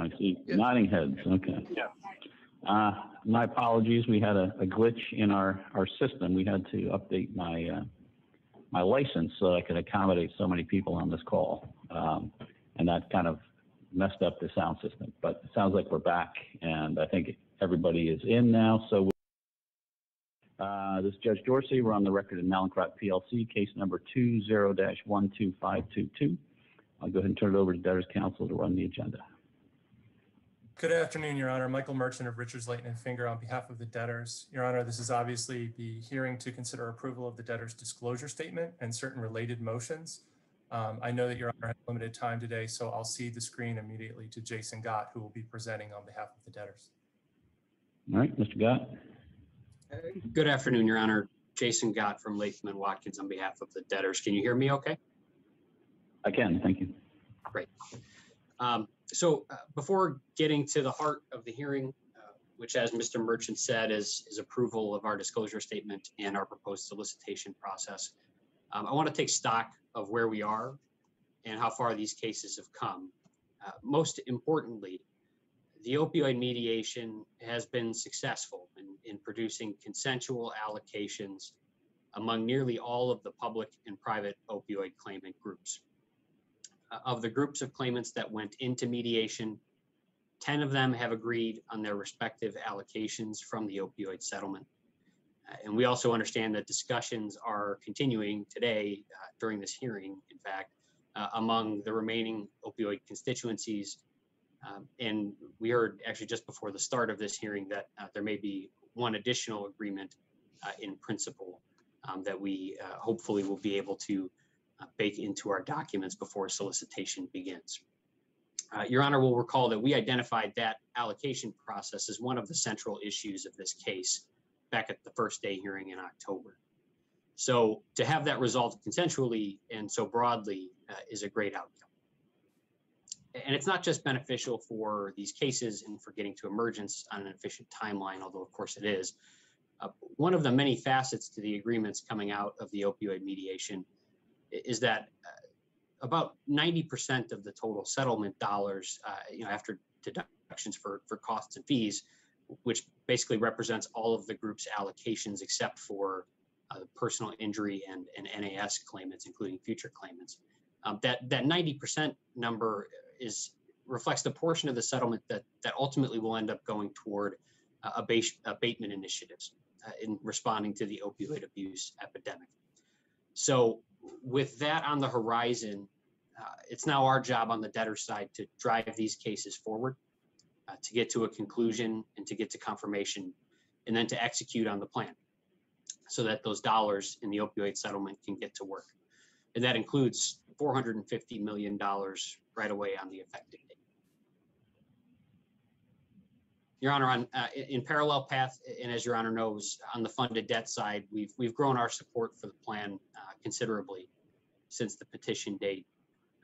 I see. Yes. Nodding heads. Okay. Yeah. My apologies. We had a glitch in our system. We had to update my license so I could accommodate so many people on this call, and that kind of messed up the sound system. But it sounds like we're back, and I think everybody is in now. So this is Judge Dorsey. We're on the record in mallinckrodt PLC, case number 20-12522. I'll go ahead and turn it over to Debtors Counsel to run the agenda. Good afternoon, Your Honor. Michael Merchant of Richards, Layton & Finger on behalf of the debtors. Your Honor, this is obviously the hearing to consider approval of the debtor's disclosure statement and certain related motions. I know that Your Honor has limited time today, so I'll cede the screen immediately to Jason Gott, who will be presenting on behalf of the debtors. All right, Mr. Gott. Good afternoon, Your Honor. Jason Gott from Latham & Watkins on behalf of the debtors. Can you hear me okay? I can, thank you. Great. Before getting to the heart of the hearing, which, as Mr. Merchant said, is approval of our disclosure statement and our proposed solicitation process, I want to take stock of where we are and how far these cases have come. Most importantly, the opioid mediation has been successful in producing consensual allocations among nearly all of the public and private opioid claimant groups. Of the groups of claimants that went into mediation, 10 of them have agreed on their respective allocations from the opioid settlement. And we also understand that discussions are continuing today during this hearing, in fact, among the remaining opioid constituencies. And we heard actually just before the start of this hearing that there may be one additional agreement in principle that we hopefully will be able to bake into our documents before solicitation begins. Your Honor will recall that we identified that allocation process as one of the central issues of this case back at the first day hearing in October. So to have that resolved consensually and so broadly is a great outcome. And it's not just beneficial for these cases and for getting to emergence on an efficient timeline, although of course it is. One of the many facets to the agreements coming out of the opioid mediation is that about 90% of the total settlement dollars, after deductions for costs and fees, which basically represents all of the group's allocations except for personal injury and NAS claimants, including future claimants. That 90% number reflects the portion of the settlement that ultimately will end up going toward abatement initiatives in responding to the opioid abuse epidemic. So with that on the horizon, it's now our job on the debtor side to drive these cases forward, to get to a conclusion and to get to confirmation, and then to execute on the plan so that those dollars in the opioid settlement can get to work. And that includes $450 million right away on the effective date. Your Honor, in parallel path, and as Your Honor knows, on the funded debt side, we've grown our support for the plan considerably since the petition date.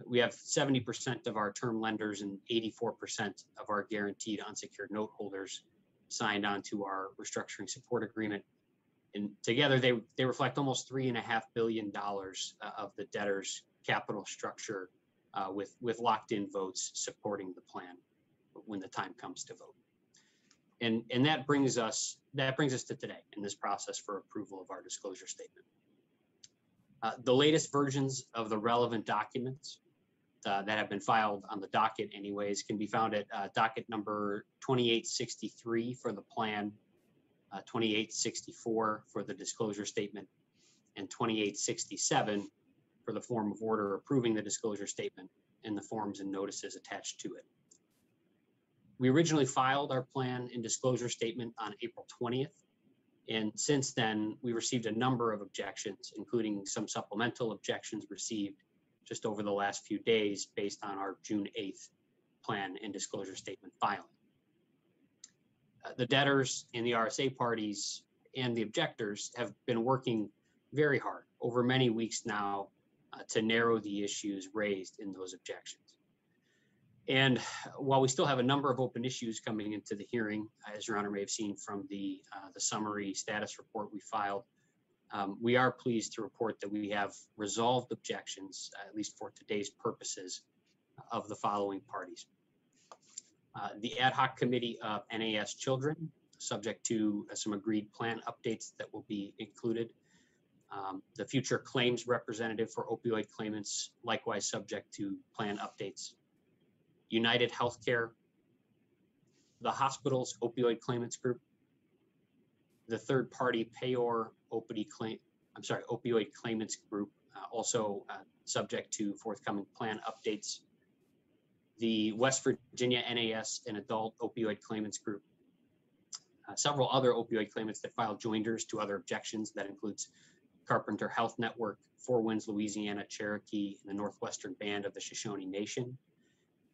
We have 70% of our term lenders and 84% of our guaranteed unsecured note holders signed on to our restructuring support agreement. And together they reflect almost $3.5 billion of the debtor's capital structure with locked in votes supporting the plan when the time comes to vote. And that brings us to today in this process for approval of our disclosure statement. The latest versions of the relevant documents that have been filed on the docket anyways can be found at docket number 2863 for the plan, 2864 for the disclosure statement, and 2867 for the form of order approving the disclosure statement and the forms and notices attached to it. We originally filed our plan and disclosure statement on April 20th, and since then we received a number of objections, including some supplemental objections received just over the last few days based on our June 8th plan and disclosure statement filing. The debtors and the RSA parties and the objectors have been working very hard over many weeks now to narrow the issues raised in those objections. And while we still have a number of open issues coming into the hearing, as Your Honor may have seen from the summary status report we filed, we are pleased to report that we have resolved objections, at least for today's purposes, of the following parties. The ad hoc committee of NAS children, subject to some agreed plan updates that will be included. The future claims representative for opioid claimants, likewise subject to plan updates. United Healthcare, the hospital's opioid claimants group, the third-party payor opioid claimants group, also subject to forthcoming plan updates. The West Virginia NAS and adult opioid claimants group, several other opioid claimants that filed joinders to other objections. That includes Carpenter Health Network, Four Winds, Louisiana, Cherokee, and the Northwestern Band of the Shoshone Nation,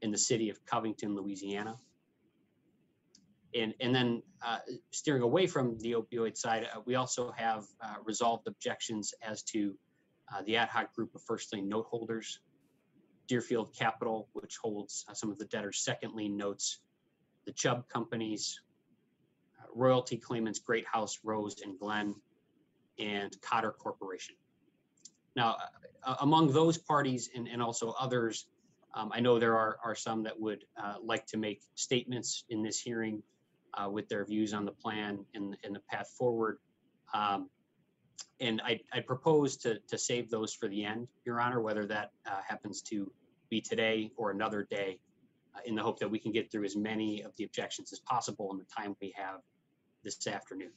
in the city of Covington, Louisiana. And then steering away from the opioid side, we also have resolved objections as to the ad hoc group of first lien note holders, Deerfield Capital, which holds some of the debtors' second lien notes, the Chubb companies, royalty claimants Great House, Rose, and Glenn, and Cotter Corporation. Now, among those parties and also others, I know there are some that would like to make statements in this hearing with their views on the plan and the path forward. And I propose to save those for the end, Your Honor, whether that happens to be today or another day, in the hope that we can get through as many of the objections as possible in the time we have this afternoon.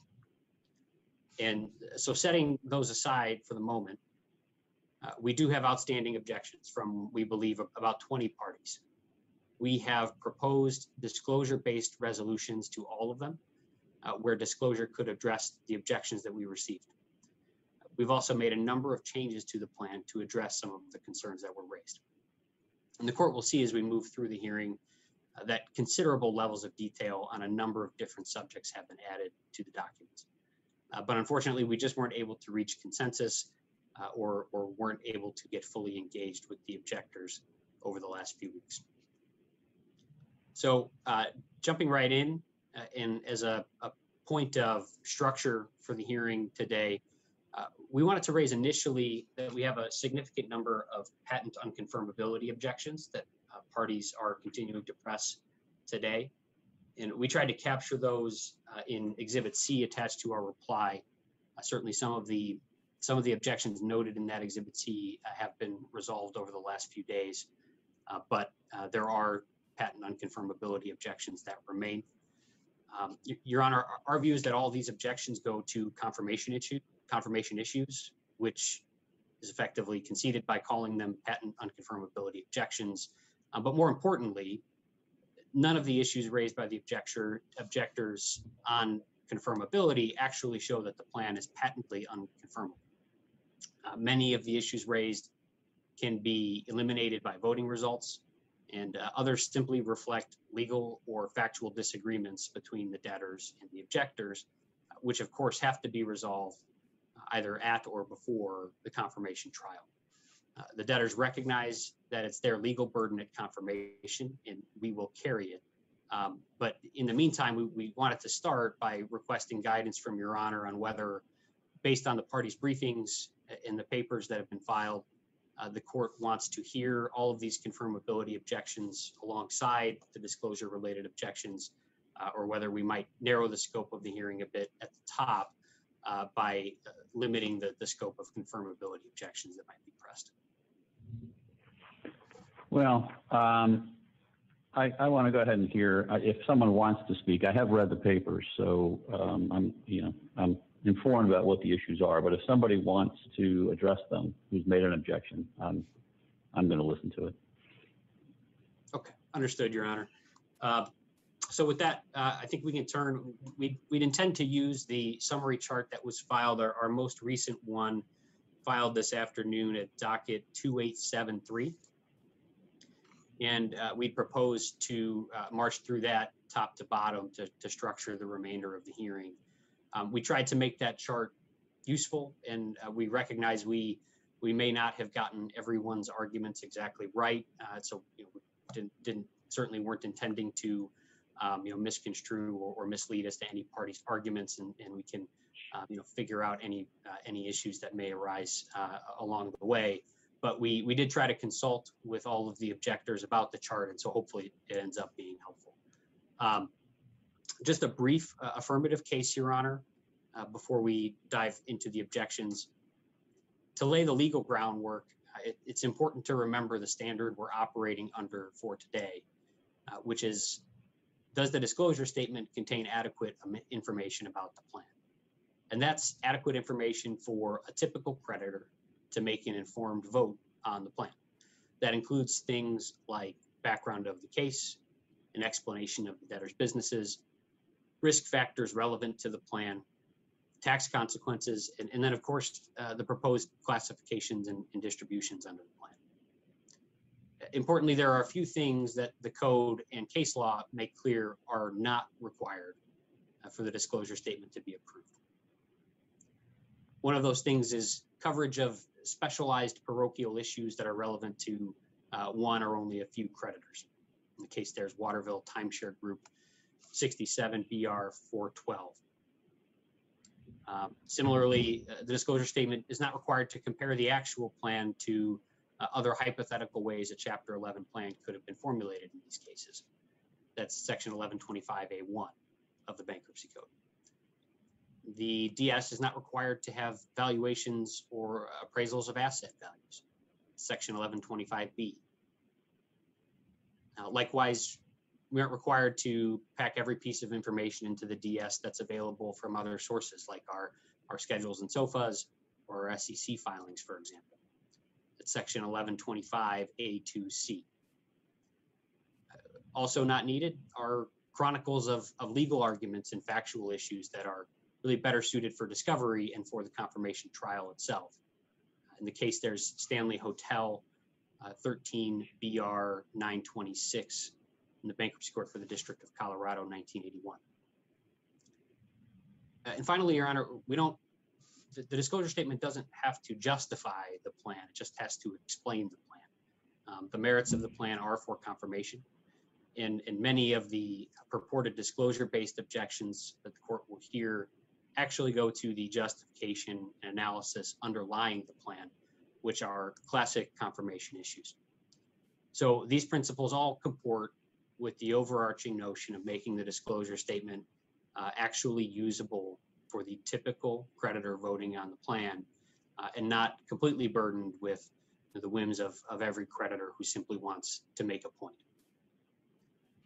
And so setting those aside for the moment, we do have outstanding objections from, we believe, about 20 parties. We have proposed disclosure-based resolutions to all of them, where disclosure could address the objections that we received. We've also made a number of changes to the plan to address some of the concerns that were raised. And the court will see as we move through the hearing that considerable levels of detail on a number of different subjects have been added to the documents. But unfortunately, we just weren't able to reach consensus or weren't able to get fully engaged with the objectors over the last few weeks. So jumping right in, and as a point of structure for the hearing today, we wanted to raise initially that we have a significant number of patent unconfirmability objections that parties are continuing to press today. And we tried to capture those in Exhibit C attached to our reply. Certainly some of the objections noted in that Exhibit C have been resolved over the last few days, but there are patent unconfirmability objections that remain. Your Honor, our view is that all these objections go to confirmation issues, which is effectively conceded by calling them patent unconfirmability objections. But more importantly, none of the issues raised by the objectors on confirmability actually show that the plan is patently unconfirmable. Many of the issues raised can be eliminated by voting results, and others simply reflect legal or factual disagreements between the debtors and the objectors, which of course have to be resolved either at or before the confirmation trial. The debtors recognize that it's their legal burden at confirmation, and we will carry it. But in the meantime, we wanted to start by requesting guidance from Your Honor on whether, based on the parties' briefings and the papers that have been filed, the court wants to hear all of these confirmability objections alongside the disclosure-related objections, or whether we might narrow the scope of the hearing a bit at the top by limiting the scope of confirmability objections that might be pressed. Well, I want to go ahead and hear if someone wants to speak. I have read the papers, so I'm informed about what the issues are. But if somebody wants to address them, who's made an objection, I'm going to listen to it. Okay, understood, Your Honor. So with that, I think we can turn. We'd intend to use the summary chart that was filed, our most recent one, filed this afternoon at docket 2873. And we propose to march through that top to bottom to structure the remainder of the hearing. We tried to make that chart useful, and we recognize we may not have gotten everyone's arguments exactly right. So we certainly weren't intending to misconstrue or mislead us to any party's arguments, and we can figure out any issues that may arise along the way. But we did try to consult with all of the objectors about the chart, and so hopefully it ends up being helpful. Just a brief affirmative case, Your Honor, before we dive into the objections. To lay the legal groundwork, it's important to remember the standard we're operating under for today, which is, does the disclosure statement contain adequate information about the plan? And that's adequate information for a typical creditor to make an informed vote on the plan. That includes things like background of the case, an explanation of the debtor's businesses, risk factors relevant to the plan, tax consequences, and then, of course, the proposed classifications and distributions under the plan. Importantly, there are a few things that the code and case law make clear are not required for the disclosure statement to be approved. One of those things is coverage of specialized parochial issues that are relevant to one or only a few creditors. In the case, there's Waterville Timeshare Group 67 BR 412. Similarly, the disclosure statement is not required to compare the actual plan to other hypothetical ways a Chapter 11 plan could have been formulated in these cases. That's Section 1125A1 of the Bankruptcy Code. The DS is not required to have valuations or appraisals of asset values. Section 1125B. Likewise, we aren't required to pack every piece of information into the DS that's available from other sources, like our schedules and SOFAs or our SEC filings, for example. It's Section 1125A2C. Also not needed are chronicles of legal arguments and factual issues that are really better suited for discovery and for the confirmation trial itself. In the case, there's Stanley Hotel 13 BR 926 in the Bankruptcy Court for the District of Colorado, 1981. And finally, Your Honor, the disclosure statement doesn't have to justify the plan, it just has to explain the plan. The merits of the plan are for confirmation, and many of the purported disclosure-based objections that the court will hear actually go to the justification and analysis underlying the plan, which are classic confirmation issues. So these principles all comport with the overarching notion of making the disclosure statement actually usable for the typical creditor voting on the plan, and not completely burdened with the whims of every creditor who simply wants to make a point.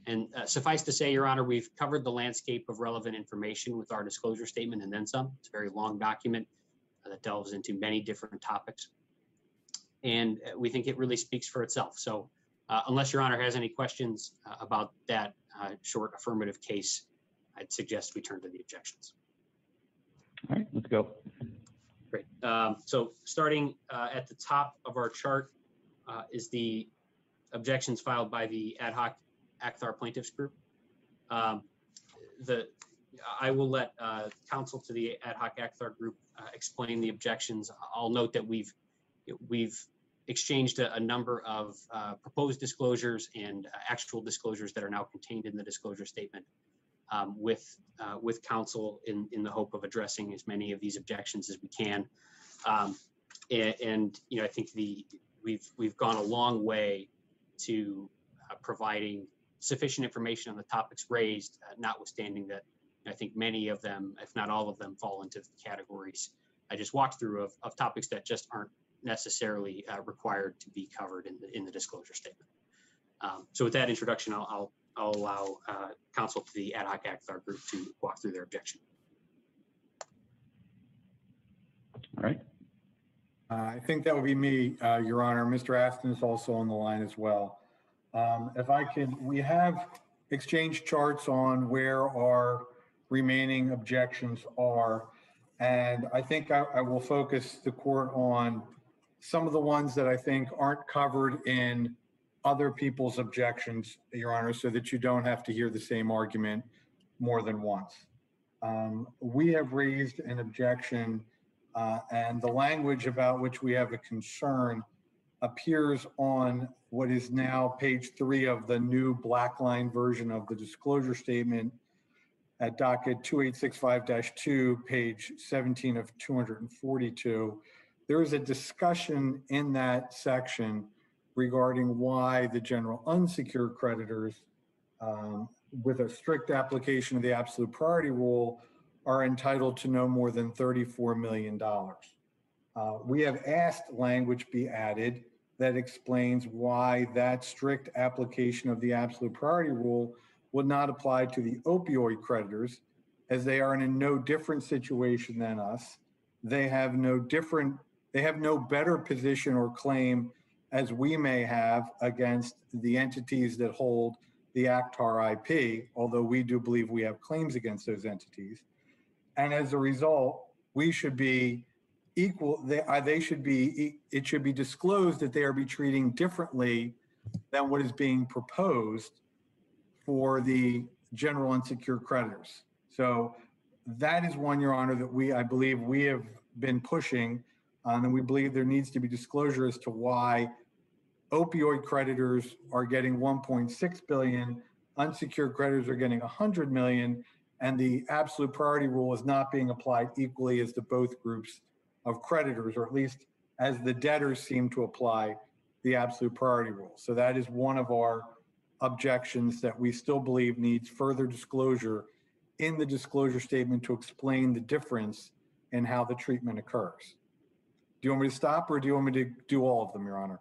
And suffice to say, Your Honor, we've covered the landscape of relevant information with our disclosure statement and then some. It's a very long document that delves into many different topics. And we think it really speaks for itself. So unless Your Honor has any questions about that short affirmative case, I'd suggest we turn to the objections. All right, let's go. Great. So starting at the top of our chart is the objections filed by the ad hoc Acthar plaintiffs group. I will let counsel to the ad hoc Acthar group explain the objections. I'll note that we've exchanged a number of proposed disclosures and actual disclosures that are now contained in the disclosure statement with counsel in the hope of addressing as many of these objections as we can. And you know, I think we've gone a long way to providing sufficient information on the topics raised, notwithstanding that I think many of them, if not all of them, fall into the categories I just walked through of topics that just aren't necessarily required to be covered in the disclosure statement. So with that introduction, I'll allow counsel to the ad hoc Acthar group to walk through their objection. All right. I think that would be me, Your Honor. Mr. Aston is also on the line as well. If I can, we have exchanged charts on where our remaining objections are. And I think I will focus the court on some of the ones that I think aren't covered in other people's objections, Your Honor, so that you don't have to hear the same argument more than once. We have raised an objection and the language about which we have a concern appears on what is now page 3 of the new black line version of the disclosure statement at docket 2865-2, page 17 of 242. There is a discussion in that section regarding why the general unsecured creditors with a strict application of the absolute priority rule, are entitled to no more than $34 million. We have asked language be added that explains why that strict application of the absolute priority rule would not apply to the opioid creditors, as they are in no different situation than us. They have no better position or claim as we may have against the entities that hold the Actar IP, although we do believe we have claims against those entities. And as a result, we should be equal. It should be disclosed that they are be treating differently than what is being proposed for the general unsecured creditors. So that is one, Your Honor, that I believe we have been pushing, and we believe there needs to be disclosure as to why opioid creditors are getting 1.6 billion, unsecured creditors are getting 100 million, and the absolute priority rule is not being applied equally as to both groups of creditors, or at least as the debtors seem to apply the absolute priority rule. So that is one of our objections that we still believe needs further disclosure in the disclosure statement to explain the difference in how the treatment occurs. Do you want me to stop, or do you want me to do all of them, Your Honor?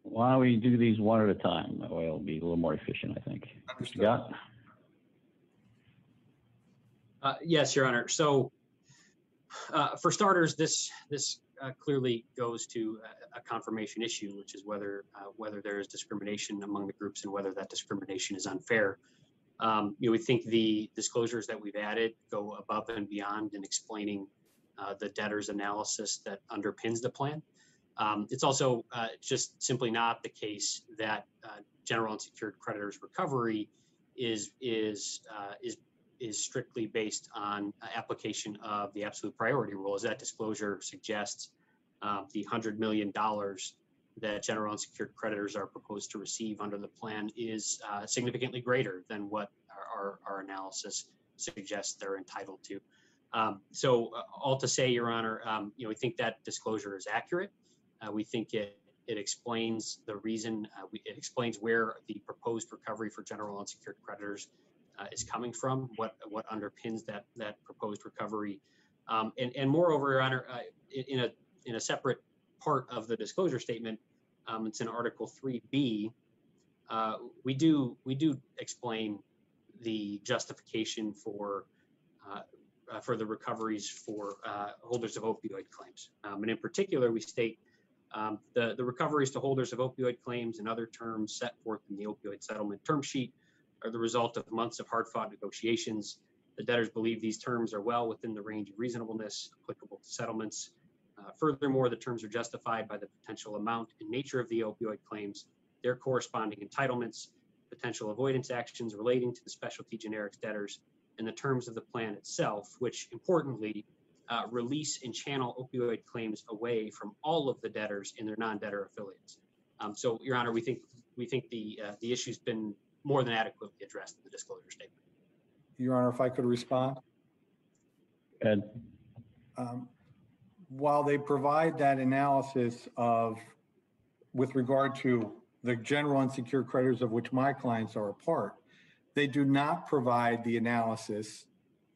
Why don't we do these one at a time? That way it'll be a little more efficient, I think. Understood. Scott? Yes, Your Honor. So for starters, this clearly goes to a confirmation issue, which is whether there is discrimination among the groups and whether that discrimination is unfair. We think the disclosures that we've added go above and beyond in explaining the debtor's analysis that underpins the plan. It's also just simply not the case that general unsecured creditors recovery is strictly based on application of the absolute priority rule. As that disclosure suggests, the $100 million that general unsecured creditors are proposed to receive under the plan is significantly greater than what our analysis suggests they're entitled to. So all to say, Your Honor, we think that disclosure is accurate. We think it explains the reason, it explains where the proposed recovery for general unsecured creditors is coming from, what underpins that proposed recovery. And moreover, Your Honor, in a separate part of the disclosure statement, it's in Article 3B, we do explain the justification for the recoveries for holders of opioid claims. And in particular, we state the recoveries to holders of opioid claims and other terms set forth in the opioid settlement term sheet are the result of months of hard-fought negotiations. The debtors believe these terms are well within the range of reasonableness applicable to settlements. Furthermore, the terms are justified by the potential amount and nature of the opioid claims, their corresponding entitlements, potential avoidance actions relating to the specialty generics debtors, and the terms of the plan itself, which importantly release and channel opioid claims away from all of the debtors in their non-debtor affiliates. So, Your Honor, we think the issue's been more than adequately addressed in the disclosure statement. Your Honor, if I could respond. Ed? While they provide that analysis with regard to the general unsecured creditors of which my clients are a part, they do not provide the analysis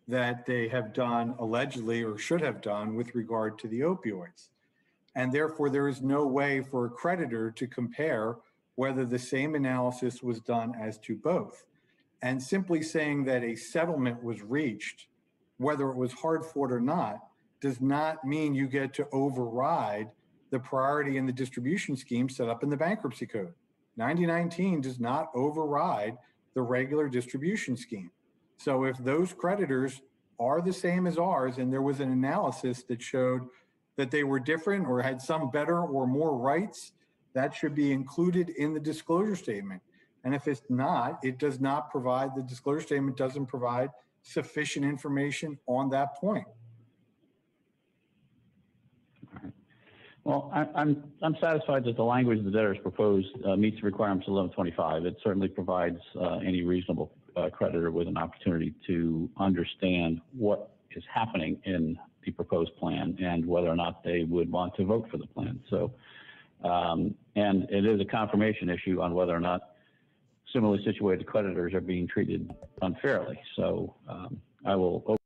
that they have done allegedly or should have done with regard to the opioids. And therefore, there is no way for a creditor to compare whether the same analysis was done as to both. And simply saying that a settlement was reached, whether it was hard fought or not, does not mean you get to override the priority in the distribution scheme set up in the bankruptcy code. 9019 does not override the regular distribution scheme. So if those creditors are the same as ours and there was an analysis that showed that they were different or had some better or more rights, that should be included in the disclosure statement. And if it's not, it does not provide, the disclosure statement doesn't provide sufficient information on that point. Well, I'm satisfied that the language the debtors proposed meets the requirements of 1125. It certainly provides any reasonable creditor with an opportunity to understand what is happening in the proposed plan and whether or not they would want to vote for the plan. So, and it is a confirmation issue on whether or not similarly situated creditors are being treated unfairly. So I will.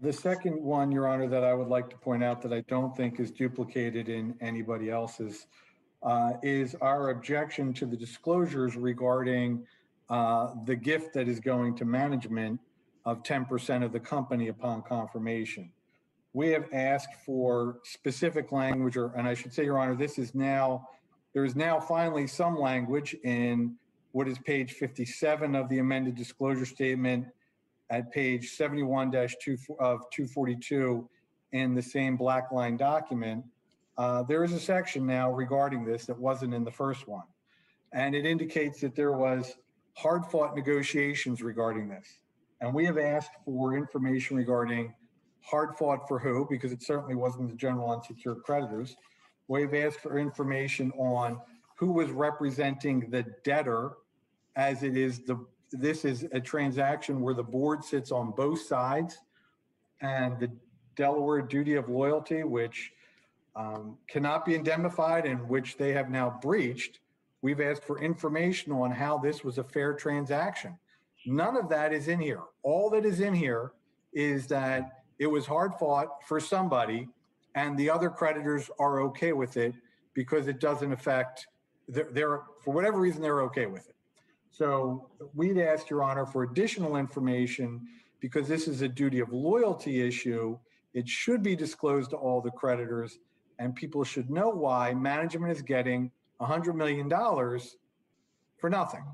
The second one, Your Honor, that I would like to point out that I don't think is duplicated in anybody else's is our objection to the disclosures regarding the gift that is going to management of 10% of the company upon confirmation. We have asked for specific language, and I should say, Your Honor, there is now finally some language in what is page 57 of the amended disclosure statement at page 71-2 of 242 in the same black line document. There is a section now regarding this that wasn't in the first one. And it indicates that there was hard-fought negotiations regarding this. And we have asked for information regarding hard-fought for who, because it certainly wasn't the general unsecured creditors. We've asked for information on who was representing the debtor, as it is this is a transaction where the board sits on both sides, and the Delaware duty of loyalty, which cannot be indemnified and which they have now breached. We've asked for information on how this was a fair transaction. None of that is in here. All that is in here is that it was hard fought for somebody and the other creditors are okay with it because it doesn't affect for whatever reason, they're okay with it. So we'd ask, Your Honor, for additional information because this is a duty of loyalty issue. It should be disclosed to all the creditors, and people should know why management is getting $100 million for nothing.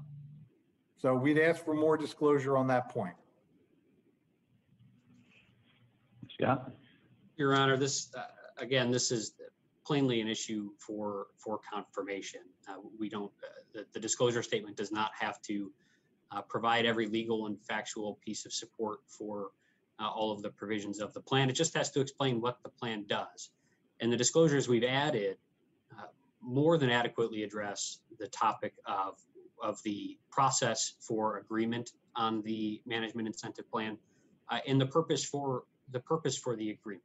So we'd ask for more disclosure on that point. Scott? Your Honor, this again, this is plainly an issue for confirmation. We don't, the disclosure statement does not have to provide every legal and factual piece of support for all of the provisions of the plan. It just has to explain what the plan does. And the disclosures we've added more than adequately address the topic of the process for agreement on the management incentive plan and the purpose for the agreement.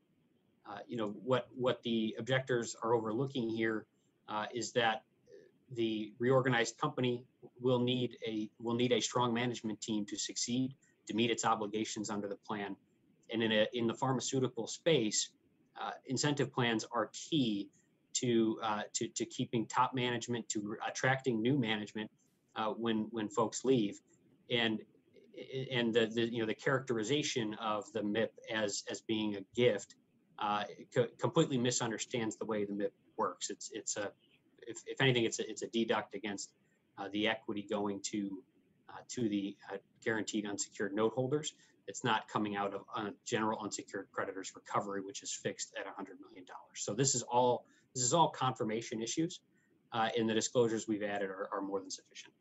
What the objectors are overlooking here is that the reorganized company will need a strong management team to succeed, to meet its obligations under the plan. And in the pharmaceutical space, incentive plans are key to keeping top management, to attracting new management when folks leave, and the characterization of the MIP as being a gift completely misunderstands the way the MIP works. If anything, it's a deduct against the equity going to the guaranteed unsecured note holders. It's not coming out of general unsecured creditors recovery, which is fixed at $100 million. So this is all confirmation issues, and the disclosures we've added are more than sufficient.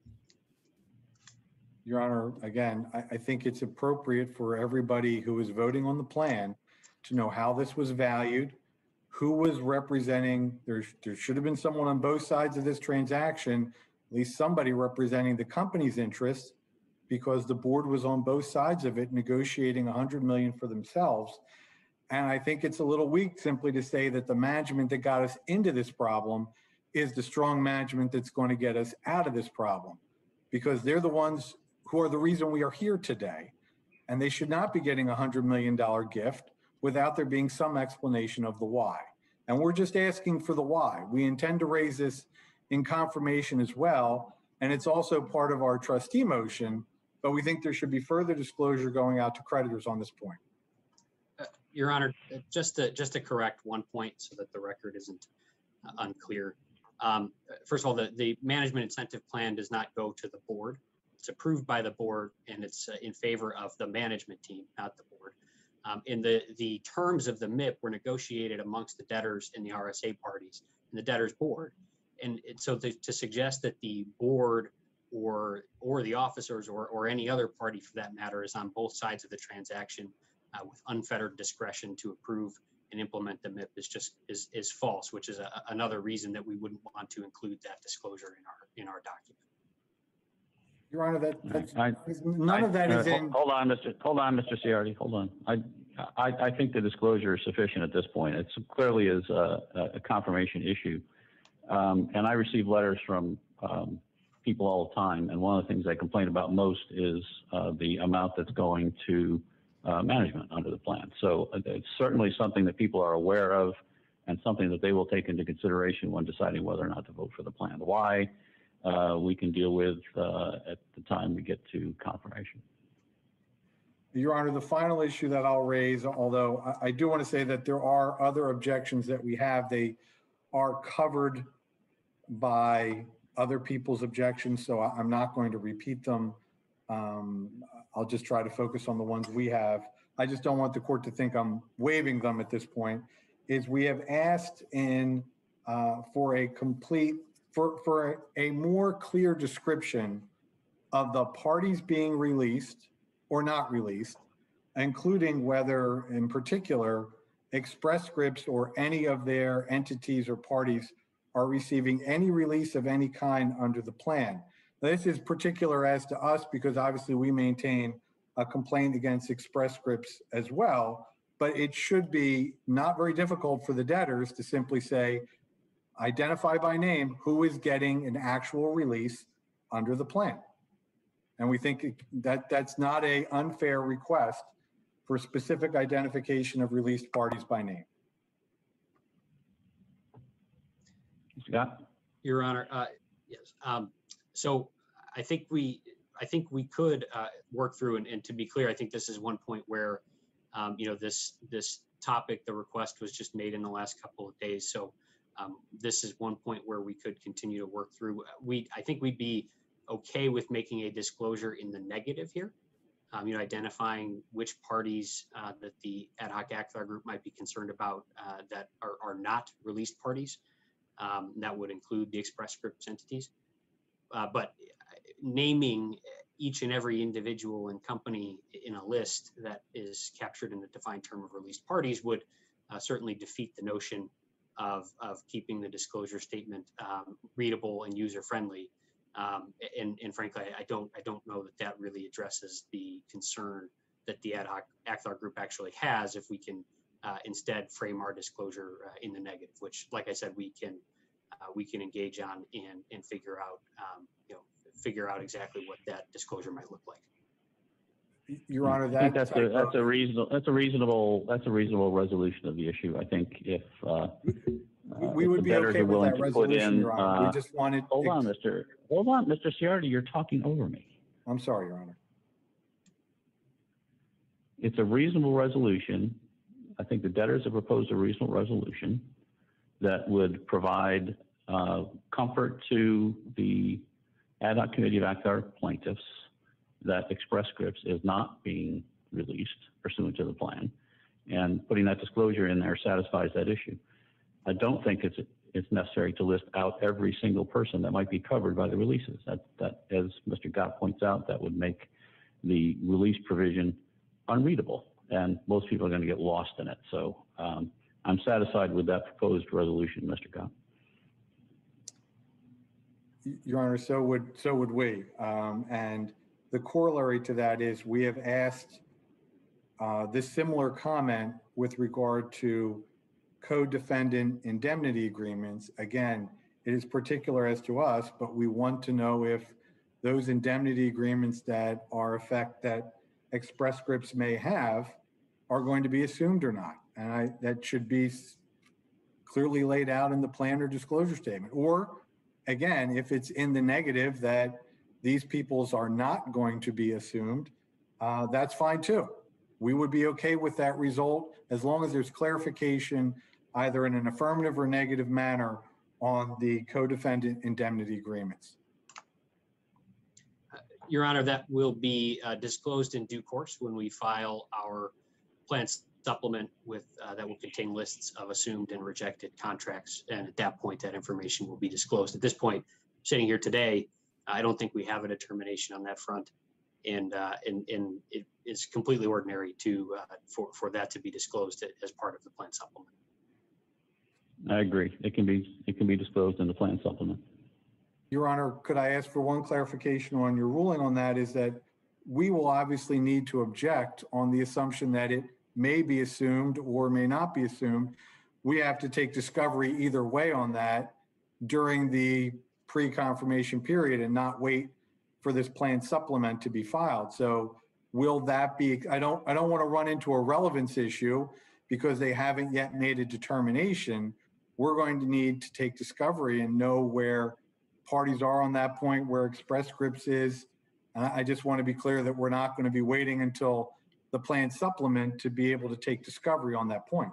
Your Honor, again, I think it's appropriate for everybody who is voting on the plan to know how this was valued, who was representing. There should have been someone on both sides of this transaction, at least somebody representing the company's interests, because the board was on both sides of it negotiating $100 million for themselves. And I think it's a little weak simply to say that the management that got us into this problem is the strong management that's going to get us out of this problem, because they're the ones who are the reason we are here today. And they should not be getting a $100 million gift without there being some explanation of the why. And we're just asking for the why. We intend to raise this in confirmation as well. And it's also part of our trustee motion, but we think there should be further disclosure going out to creditors on this point. Your Honor, just to correct one point so that the record isn't unclear. First of all, the management incentive plan does not go to the board. It's approved by the board, and it's in favor of the management team, not the board. And the terms of the MIP were negotiated amongst the debtors and the RSA parties and the debtors board. And so to suggest that the board or the officers or any other party for that matter is on both sides of the transaction with unfettered discretion to approve and implement the MIP is false, which is another reason that we wouldn't want to include that disclosure in our document. Your Honor, none of that is in. Hold on, Mr. Ciardi. Hold on. I think the disclosure is sufficient at this point. It clearly is a confirmation issue, and I received letters from people all the time, and one of the things they complain about most is the amount that's going to management under the plan. So it's certainly something that people are aware of and something that they will take into consideration when deciding whether or not to vote for the plan. Why, we can deal with at the time we get to confirmation. Your Honor, the final issue that I'll raise, although I do want to say that there are other objections that we have, they are covered by other people's objections, so I'm not going to repeat them. I'll just try to focus on the ones we have. I just don't want the court to think I'm waiving them at this point. Is we have asked for a more clear description of the parties being released or not released, including whether, in particular, Express Scripts or any of their entities or parties are receiving any release of any kind under the plan. This is particular as to us because obviously we maintain a complaint against Express Scripts as well, but it should be not very difficult for the debtors to simply say, identify by name who is getting an actual release under the plan. And we think that that's not an unfair request for specific identification of released parties by name. Scott? Your Honor, yes. So I think we could work through, and to be clear, I think this is one point where, this topic, the request was just made in the last couple of days. So this is one point where we could continue to work through. I think we'd be okay with making a disclosure in the negative here, identifying which parties that the ad hoc ACTHAR group might be concerned about that are not released parties. That would include the Express Scripts entities. But naming each and every individual and company in a list that is captured in the defined term of released parties would certainly defeat the notion of keeping the disclosure statement readable and user-friendly. And frankly, I don't know that really addresses the concern that the ad hoc ACTHAR group actually has if we can instead frame our disclosure in the negative, which, like I said, we can engage on and figure out exactly what that disclosure might look like. Your Honor, I think that's a reasonable resolution of the issue. I think if we would be okay with that resolution, Your Honor. We just wanted. Hold on, Mr. Ciardi, you're talking over me. I'm sorry, Your Honor. It's a reasonable resolution. I think the debtors have proposed a reasonable resolution that would provide comfort to the ad hoc committee of ACTHAR plaintiffs that Express Scripts is not being released pursuant to the plan, and putting that disclosure in there satisfies that issue. I don't think it's necessary to list out every single person that might be covered by the releases. That, as Mr. Gott points out, that would make the release provision unreadable, and most people are going to get lost in it. So I'm satisfied with that proposed resolution, Mr. Gott. Your Honor, so would we. And the corollary to that is we have asked this similar comment with regard to co-defendant indemnity agreements. Again, it is particular as to us, but we want to know if those indemnity agreements that Express Scripts may have are going to be assumed or not. And that should be clearly laid out in the plan or disclosure statement. Or again, if it's in the negative that these peoples are not going to be assumed, that's fine too. We would be okay with that result as long as there's clarification either in an affirmative or negative manner on the co-defendant indemnity agreements. Your Honor, that will be disclosed in due course when we file our plan supplement with that will contain lists of assumed and rejected contracts. And at that point, that information will be disclosed. At this point, sitting here today, I don't think we have a determination on that front. And it is completely ordinary for that to be disclosed as part of the plan supplement. I agree. It can be disclosed in the plan supplement. Your Honor, could I ask for one clarification on your ruling on that? Is that we will obviously need to object on the assumption that it may be assumed or may not be assumed. We have to take discovery either way on that during the pre-confirmation period and not wait for this plan supplement to be filed. So will that be, I don't want to run into a relevance issue because they haven't yet made a determination. We're going to need to take discovery and know where parties are on that point, where Express Scripts is. I just want to be clear that we're not going to be waiting until the plan supplement to be able to take discovery on that point.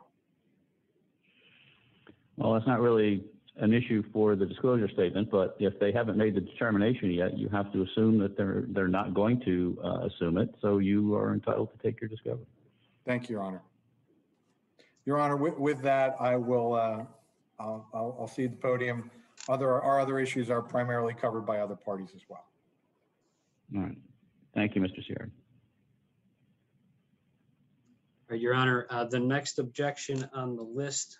Well, that's not really an issue for the disclosure statement, but if they haven't made the determination yet, you have to assume that they're not going to assume it. So you are entitled to take your discovery. Thank you, Your Honor. Your Honor, with that, I will, I'll cede the podium. Our other issues are primarily covered by other parties as well. All right. Thank you, Mr. Sierra. Your Honor, the next objection on the list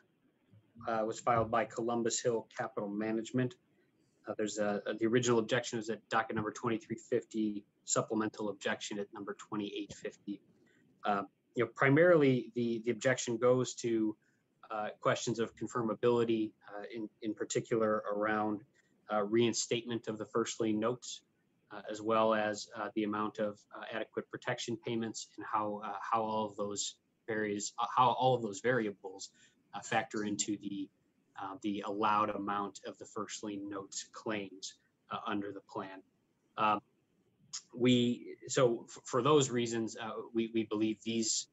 was filed by Columbus Hill Capital Management. There's the original objection is at docket number 2350, supplemental objection at number 2850. Primarily the objection goes to questions of confirmability, in particular around reinstatement of the first lien notes, as well as the amount of adequate protection payments and how all of those variables factor into the allowed amount of the first lien notes claims under the plan. So for those reasons, we believe these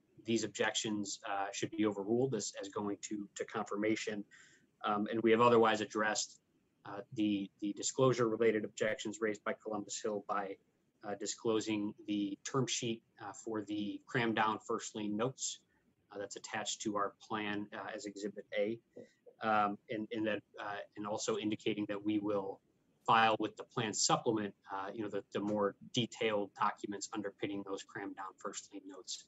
objections should be overruled as going to confirmation, and we have otherwise addressed the disclosure related objections raised by Columbus Hill by disclosing the term sheet for the cram down first lien notes that's attached to our plan as Exhibit A, and also indicating that we will file with the plan supplement, the more detailed documents underpinning those cram down first lien notes.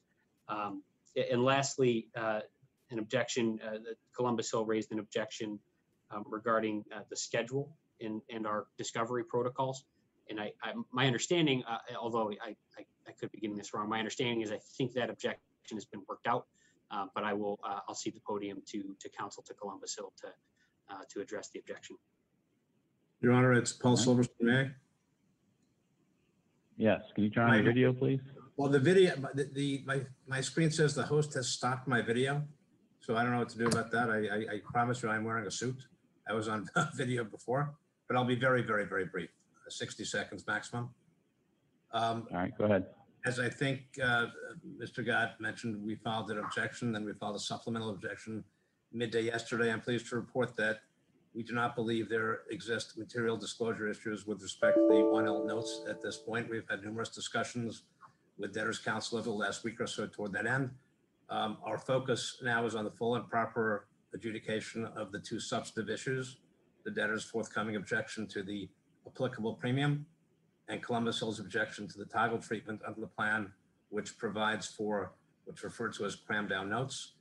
And lastly, an objection that Columbus Hill raised an objection regarding the schedule and our discovery protocols. And my understanding, although I could be getting this wrong, my understanding is I think that objection has been worked out, but I'll cede the podium to counsel to Columbus Hill to address the objection. Your Honor, it's Paul Silverstein, may I? Yes, can you turn on your video, please? Well, the video, my screen says the host has stopped my video, so I don't know what to do about that. I promise you I'm wearing a suit. I was on video before, but I'll be very, very, very brief, 60 seconds maximum. All right, go ahead. As I think Mr. Gott mentioned, we filed an objection, then we filed a supplemental objection midday yesterday. I'm pleased to report that we do not believe there exist material disclosure issues with respect to the 1L notes at this point. We've had numerous discussions with debtors counsel over the last week or so toward that end. Our focus now is on the full and proper adjudication of the two substantive issues, the debtor's forthcoming objection to the applicable premium and Columbus Hill's objection to the toggle treatment under the plan, which provides for what's referred to as cram down notes.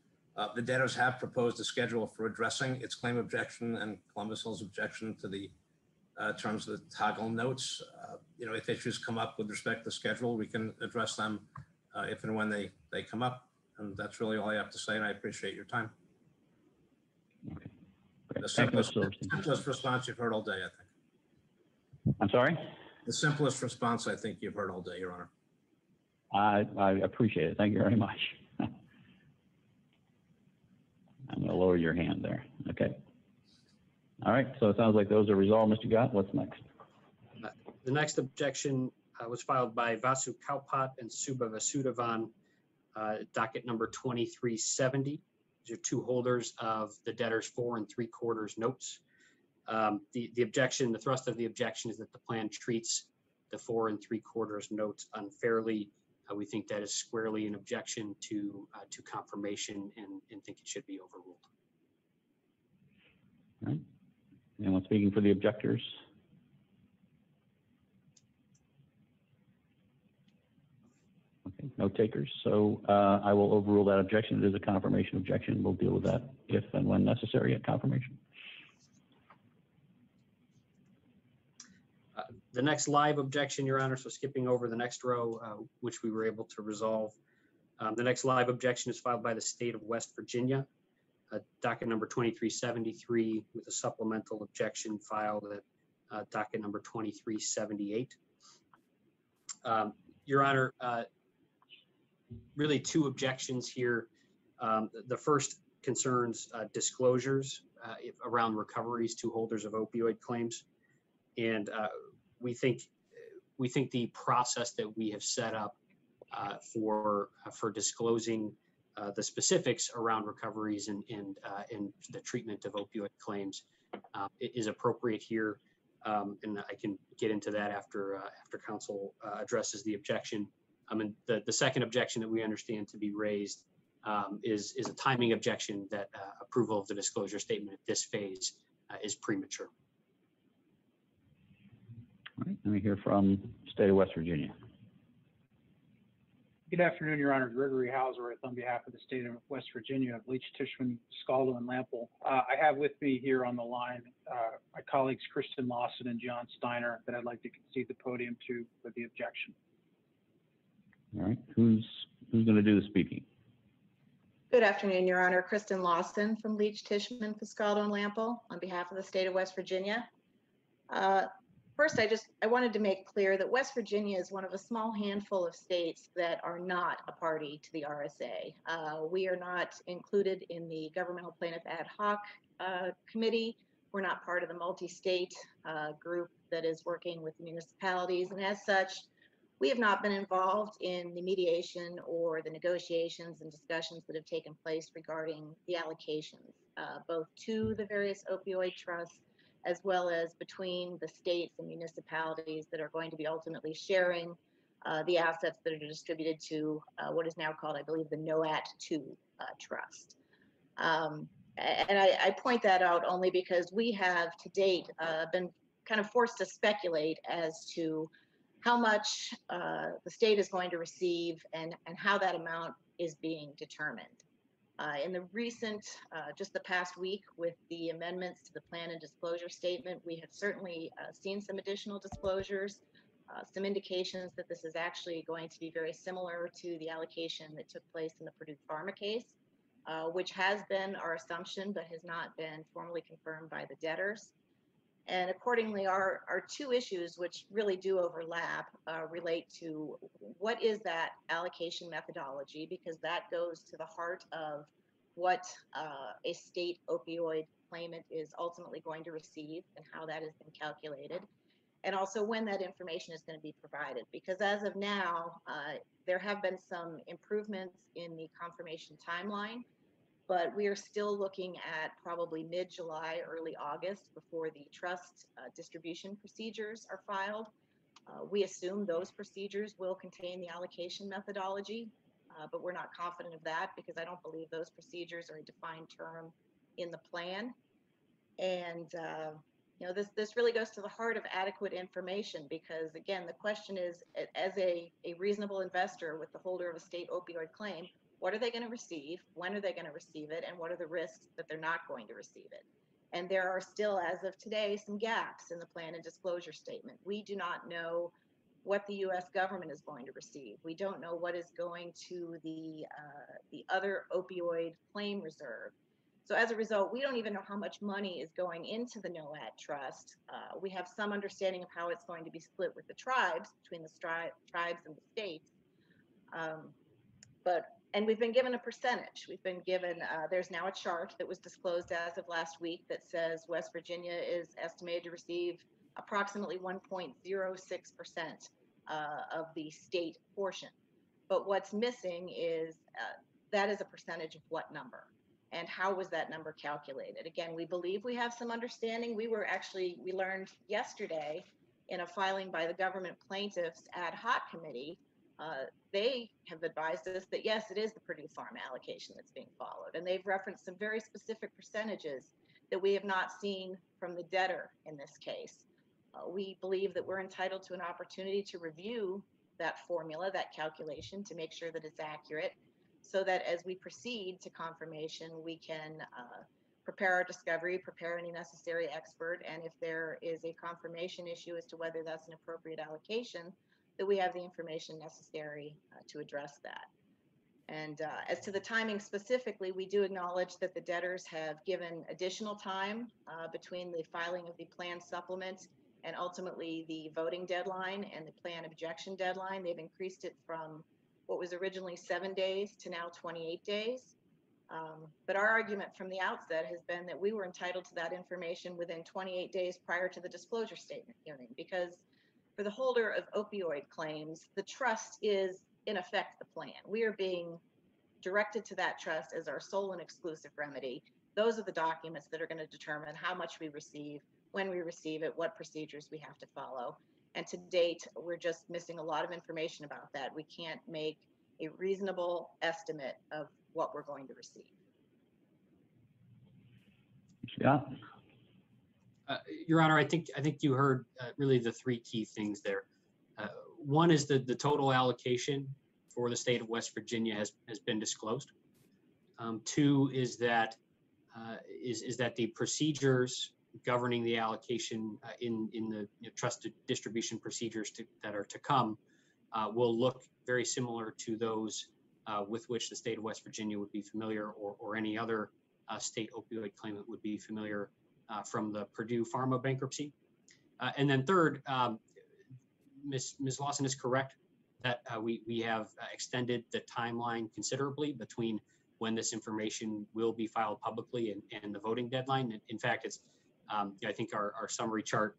The debtors have proposed a schedule for addressing its claim objection and Columbus Hill's objection to the terms of the toggle notes. If issues come up with respect to the schedule, we can address them if and when they come up. And that's really all I have to say, and I appreciate your time. Okay. The simplest response you've heard all day, I think. I'm sorry? The simplest response I think you've heard all day, Your Honor. I appreciate it. Thank you very much. I'm going to lower your hand there. Okay. All right. So it sounds like those are resolved. Mr. Gott, what's next? The next objection was filed by Vasu Kaupat and Subha Vasudevan, docket number 2370. These are two holders of the debtor's 4 3/4 notes. The objection, the thrust of the objection is that the plan treats the 4 3/4 notes unfairly. We think that is squarely an objection to confirmation and think it should be overruled. All right. Anyone speaking for the objectors? Okay, no takers. So I will overrule that objection. It is a confirmation objection. We'll deal with that if and when necessary at confirmation. The next live objection, Your Honor, so skipping over the next row, which we were able to resolve. The next live objection is filed by the state of West Virginia, docket number 2373, with a supplemental objection filed at docket number 2378. Your Honor, really two objections here. The first concerns disclosures around recoveries to holders of opioid claims. And we think the process that we have set up for disclosing the specifics around recoveries and the treatment of opioid claims is appropriate here. And I can get into that after counsel addresses the objection. And the second objection that we understand to be raised is a timing objection that approval of the disclosure statement at this phase is premature. All right, let me hear from State of West Virginia. Good afternoon, Your Honor. Gregory Hauserith on behalf of the State of West Virginia, Leach, Tishman, Scaldo, and Lample. I have with me here on the line my colleagues Kristen Lawson and John Steiner that I'd like to concede the podium to for the objection. All right, who's going to do the speaking? Good afternoon, Your Honor. Kristen Lawson from Leach, Tishman, Fiscaldo, and Lample on behalf of the State of West Virginia. First, I wanted to make clear that West Virginia is one of a small handful of states that are not a party to the RSA. We are not included in the Governmental Plaintiff Ad Hoc Committee. We're not part of the multi-state group that is working with municipalities, and as such, we have not been involved in the mediation or the negotiations and discussions that have taken place regarding the allocations, both to the various opioid trusts as well as between the states and municipalities that are going to be ultimately sharing the assets that are distributed to what is now called, I believe, the NOAT 2 trust. And I point that out only because we have to date been kind of forced to speculate as to how much the state is going to receive and how that amount is being determined. In the recent, just the past week with the amendments to the plan and disclosure statement, we have certainly seen some additional disclosures, some indications that this is actually going to be very similar to the allocation that took place in the Purdue Pharma case, which has been our assumption, but has not been formally confirmed by the debtors. And accordingly, our two issues, which really do overlap, relate to what is that allocation methodology, because that goes to the heart of what a state opioid claimant is ultimately going to receive and how that has been calculated, and also when that information is going to be provided. Because as of now, there have been some improvements in the confirmation timeline, but we are still looking at probably mid-July, early August before the trust distribution procedures are filed. We assume those procedures will contain the allocation methodology, but we're not confident of that because I don't believe those procedures are a defined term in the plan. And you know, this really goes to the heart of adequate information, because again, the question is, as a reasonable investor with the holder of a state opioid claim, what are they going to receive? When are they going to receive it? And what are the risks that they're not going to receive it? And there are still, as of today, some gaps in the plan and disclosure statement. We do not know what the U.S. government is going to receive. We don't know what is going to the other opioid claim reserve. So as a result, we don't even know how much money is going into the NOAT trust. We have some understanding of how it's going to be split with the tribes, between the tribes and the states. And we've been given a percentage. We've been given, there's now a chart that was disclosed as of last week that says West Virginia is estimated to receive approximately 1.06% of the state portion. But what's missing is that is a percentage of what number? And how was that number calculated? Again, we believe we have some understanding. We learned yesterday in a filing by the government plaintiffs ad hoc committee, they have advised us that yes, it is the Purdue Pharma allocation that's being followed. And they've referenced some very specific percentages that we have not seen from the debtor in this case. We believe that we're entitled to an opportunity to review that formula, that calculation, to make sure that it's accurate, so that as we proceed to confirmation, we can prepare our discovery, prepare any necessary expert, and if there is a confirmation issue as to whether that's an appropriate allocation, that we have the information necessary to address that. And as to the timing specifically, we do acknowledge that the debtors have given additional time between the filing of the plan supplement and ultimately the voting deadline and the plan objection deadline. They've increased it from what was originally 7 days to now 28 days. But our argument from the outset has been that we were entitled to that information within 28 days prior to the disclosure statement hearing, because for the holder of opioid claims, the trust is in effect the plan. We are being directed to that trust as our sole and exclusive remedy. Those are the documents that are going to determine how much we receive, when we receive it, what procedures we have to follow. And to date, we're just missing a lot of information about that. We can't make a reasonable estimate of what we're going to receive. Scott? Your Honor, I think you heard really the three key things there. One is that the total allocation for the state of West Virginia has been disclosed. Two is that the procedures governing the allocation in the trusted distribution procedures that are to come will look very similar to those with which the state of West Virginia would be familiar, or any other state opioid claimant would be familiar from the Purdue Pharma bankruptcy. And then third, Ms. Lawson is correct that we have extended the timeline considerably between when this information will be filed publicly and the voting deadline. In fact, it's I think our summary chart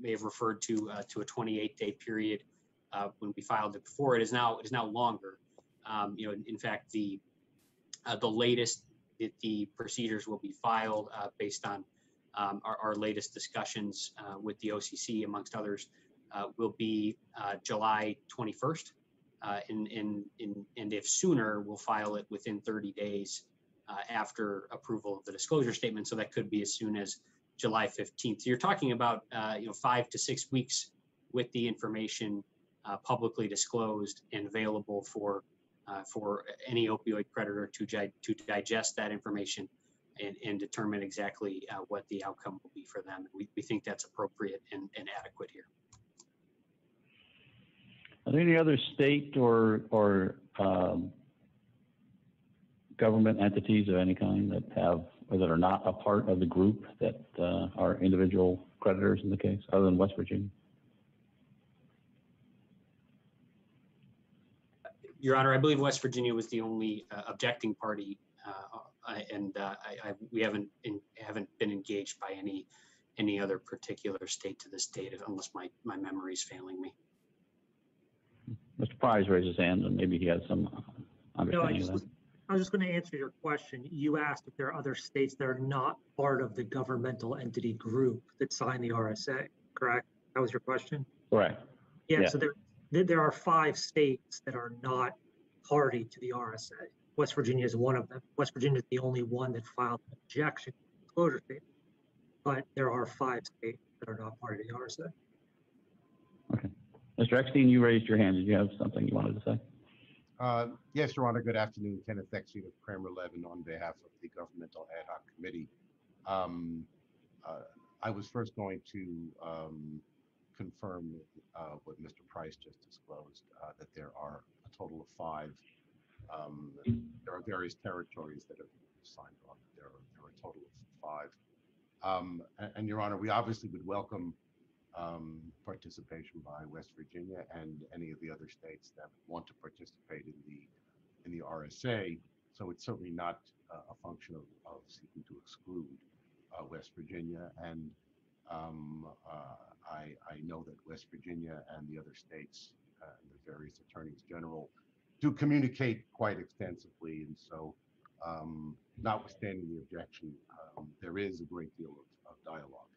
may have referred to a 28-day period when we filed it before. It is now longer. In fact, the latest that the procedures will be filed based on our latest discussions with the OCC, amongst others, will be July 21st. And if sooner, we'll file it within 30 days after approval of the disclosure statement. So that could be as soon as July 15th. So you're talking about 5 to 6 weeks with the information publicly disclosed and available for any opioid creditor to digest that information and determine exactly what the outcome will be for them. We think that's appropriate and adequate here. Are there any other state or government entities of any kind that have, or that are not a part of the group that are individual creditors in the case, other than West Virginia? Your Honor, I believe West Virginia was the only objecting party, and we haven't been engaged by any other particular state to this date, unless my memory is failing me. Mr. Price raised his hand, and maybe he has some understanding of that. I was just going to answer your question. You asked if there are other states that are not part of the governmental entity group that signed the RSA, correct? That was your question? Correct. Yeah. So there are 5 states that are not party to the RSA. West Virginia is one of them. West Virginia is the only one that filed an objection to the disclosure statement. But there are 5 states that are not part of the RSA. Okay. Mr. Eckstein, you raised your hand. Did you have something you wanted to say? Yes, Your Honor. Good afternoon. Kenneth Eckstein of Kramer Levin on behalf of the Governmental Ad Hoc Committee. I was first going to confirm what Mr. Price just disclosed, that there are a total of 5. There are various territories that have signed on. There are a total of 5. And Your Honor, we obviously would welcome participation by West Virginia and any of the other states that want to participate in the RSA. So it's certainly not a function of seeking to exclude West Virginia. And I know that West Virginia and the other states and the various attorneys general do communicate quite extensively. And so notwithstanding the objection, there is a great deal of dialogue.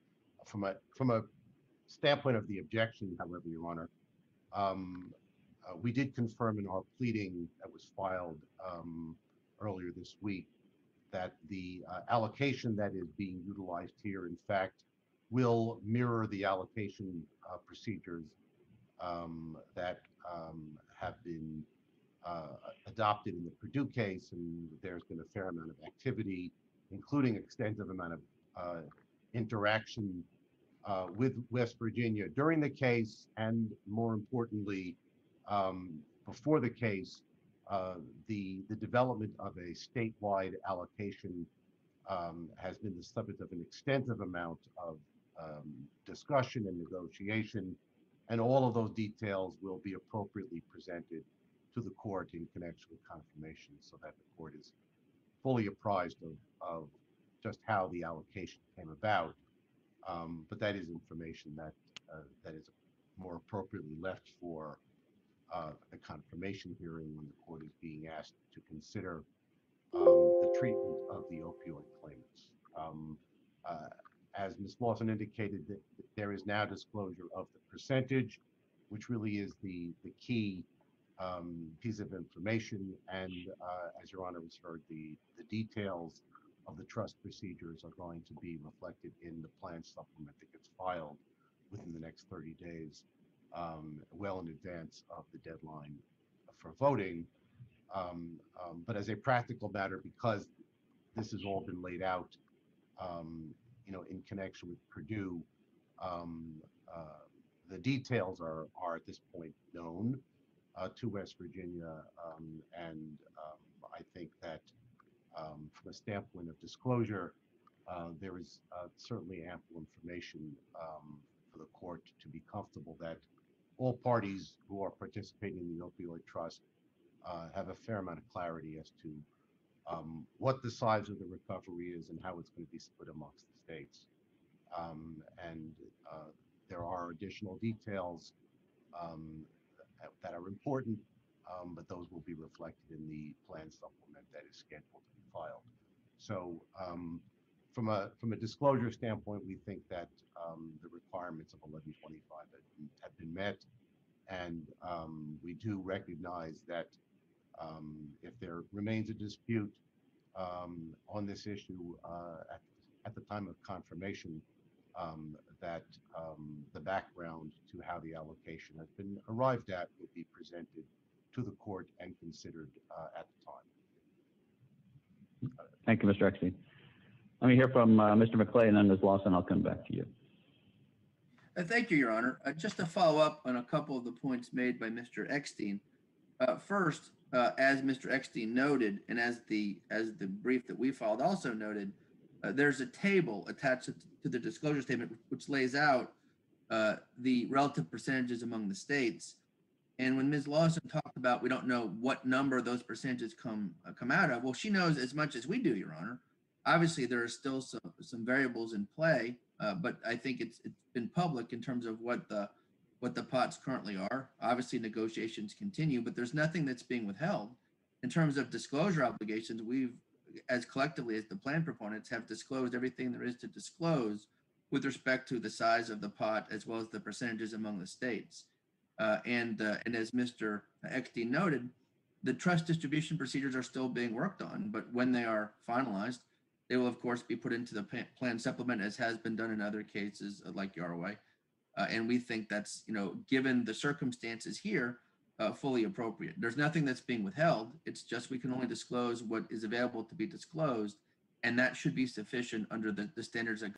From a standpoint of the objection, however, Your Honor, we did confirm in our pleading that was filed earlier this week that the allocation that is being utilized here, in fact, will mirror the allocation procedures that have been adopted in the Purdue case, and there's been a fair amount of activity, including extensive amount of interaction with West Virginia during the case, and more importantly, before the case, the development of a statewide allocation has been the subject of an extensive amount of discussion and negotiation, and all of those details will be appropriately presented to the court in connection with confirmation, so that the court is fully apprised of just how the allocation came about. But that is information that that is more appropriately left for a confirmation hearing when the court is being asked to consider the treatment of the opioid claimants. As Ms. Lawson indicated, that there is now disclosure of the percentage, which really is the key piece of information. And as Your Honor has heard, the details of the trust procedures are going to be reflected in the plan supplement that gets filed within the next 30 days, well in advance of the deadline for voting. But as a practical matter, because this has all been laid out, in connection with Purdue, the details are at this point known to West Virginia, and I think that from a standpoint of disclosure, there is certainly ample information for the court to be comfortable that all parties who are participating in the opioid trust have a fair amount of clarity as to what the size of the recovery is and how it's going to be split amongst the states. And there are additional details that are important, but those will be reflected in the plan supplement that is scheduled to be filed. So from a disclosure standpoint, we think that the requirements of 1125 have been met, and we do recognize that if there remains a dispute on this issue at the time of confirmation, that the background to how the allocation has been arrived at will be presented to the court and considered at the time. Thank you, Mr. Eckstein. Let me hear from Mr. McClay, and then Ms. Lawson, I'll come back to you. Thank you, Your Honor. Just to follow up on a couple of the points made by Mr. Eckstein. First, as Mr. Eckstein noted, and as the brief that we filed also noted, there's a table attached to the disclosure statement which lays out the relative percentages among the states. And when Ms. Lawson talked about we don't know what number those percentages come out of, well, she knows as much as we do, Your Honor. Obviously, there are still some variables in play, but I think it's been public in terms of what the pots currently are. Obviously, negotiations continue, but there's nothing that's being withheld. In terms of disclosure obligations, we've, as collectively as the plan proponents, have disclosed everything there is to disclose with respect to the size of the pot as well as the percentages among the states. And as Mr. Eckstein noted, the trust distribution procedures are still being worked on, but when they are finalized, they will of course be put into the plan supplement, as has been done in other cases like Yarway. And we think that's, given the circumstances here, fully appropriate. There's nothing that's being withheld. It's just we can only disclose what is available to be disclosed, and that should be sufficient under the standards that